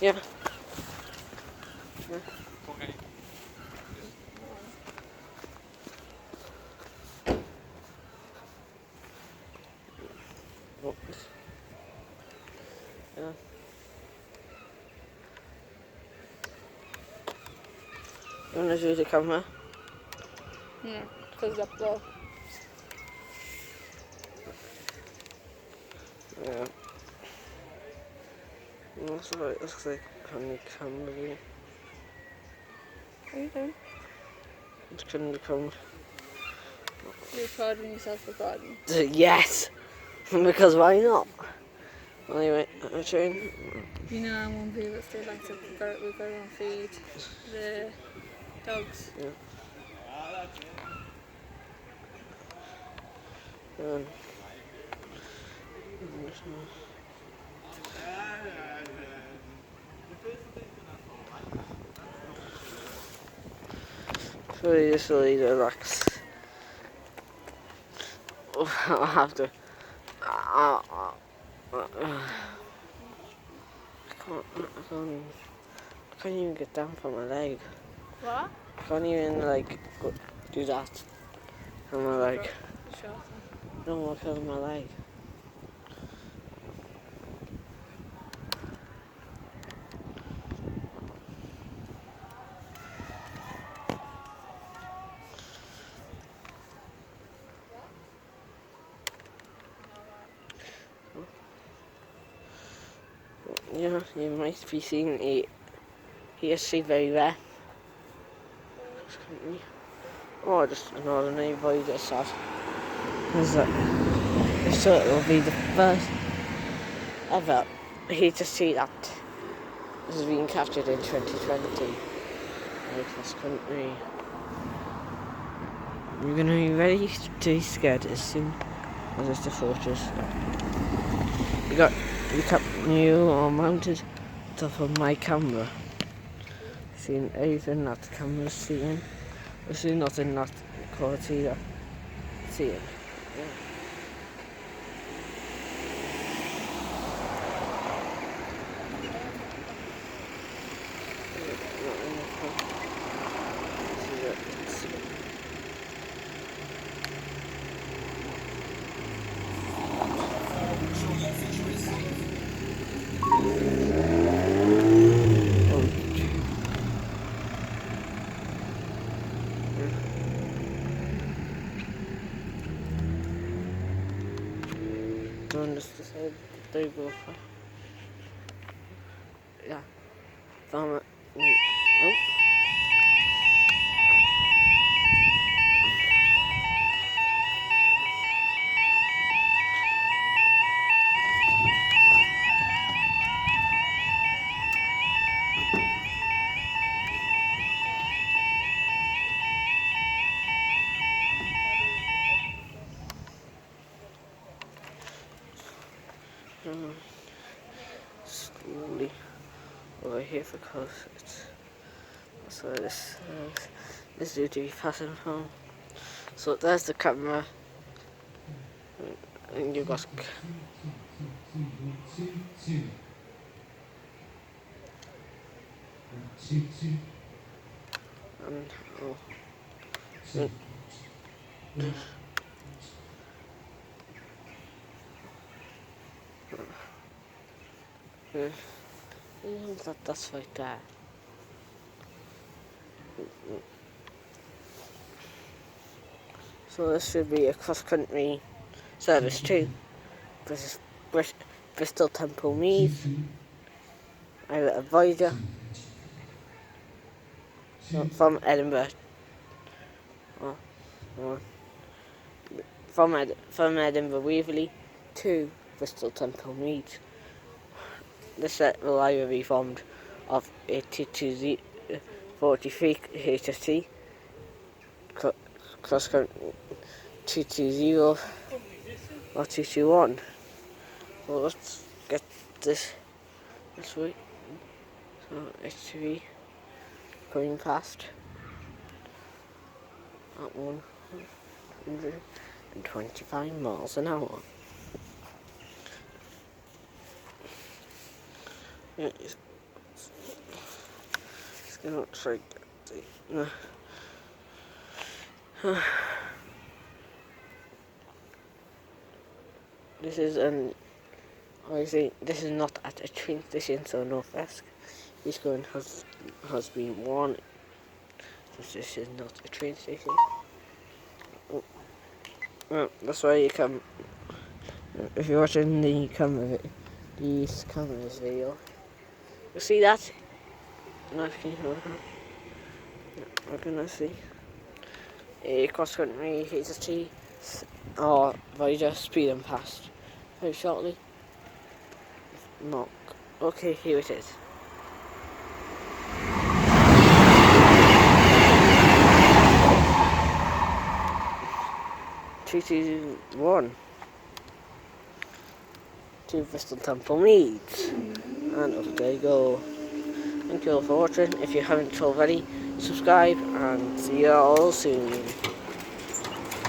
Yeah. Okay. Yeah. You want to use the camera? Yeah, because of the Yeah. That's what it looks like on the camera. What are you doing? It's going to become. You're recording yourself recording. Yes! Because why not? Anyway, I'm trying. You know, I won't be able to stay long, so we've got to go and feed the dogs. Yeah. Um, so you just really relax. I'll have to. I can't even get down from my leg. What? I can't even do that on my leg. Short. No, because of my leg. Yeah, you might be seeing it. He is very rare. Oh, just another neighbour you just saw. So it will be the first ever he to see that this has been captured in 2020. Cross country. You're going to be ready to be scared as soon as it's the fortress. You are mounted on top of my camera. Seeing everything that the camera's seeing. We're seeing nothing that quality that seeing. Yeah. Don't just decide they go for. Yeah. Found it. Oh. Slowly over here because it's so this due to be passing from. So there's the camera, and you got. And oh. That's right there. So this should be a cross-country service too. This is Bristol Temple Meads. Pilot advisor from Edinburgh. From Edinburgh Waverley to Bristol Temple Meads. The set will either be formed of a 220-43 HST cross country 220 or 221. Well, let's get this way. So HTV going past at 125 miles an hour. Yeah, it's gonna try the this is obviously this is not at a train station, so no risk. This gun has been warned. This is not a train station. Well, that's why you come. If you're watching the these cameras video, you see that? We're gonna see a cross country HST or Voyager speeding past very shortly. Mark. Okay, here it is. Two to one to Bristol Temple Meads, and up they go. Thank you all for watching. If you haven't already, subscribe and see you all soon.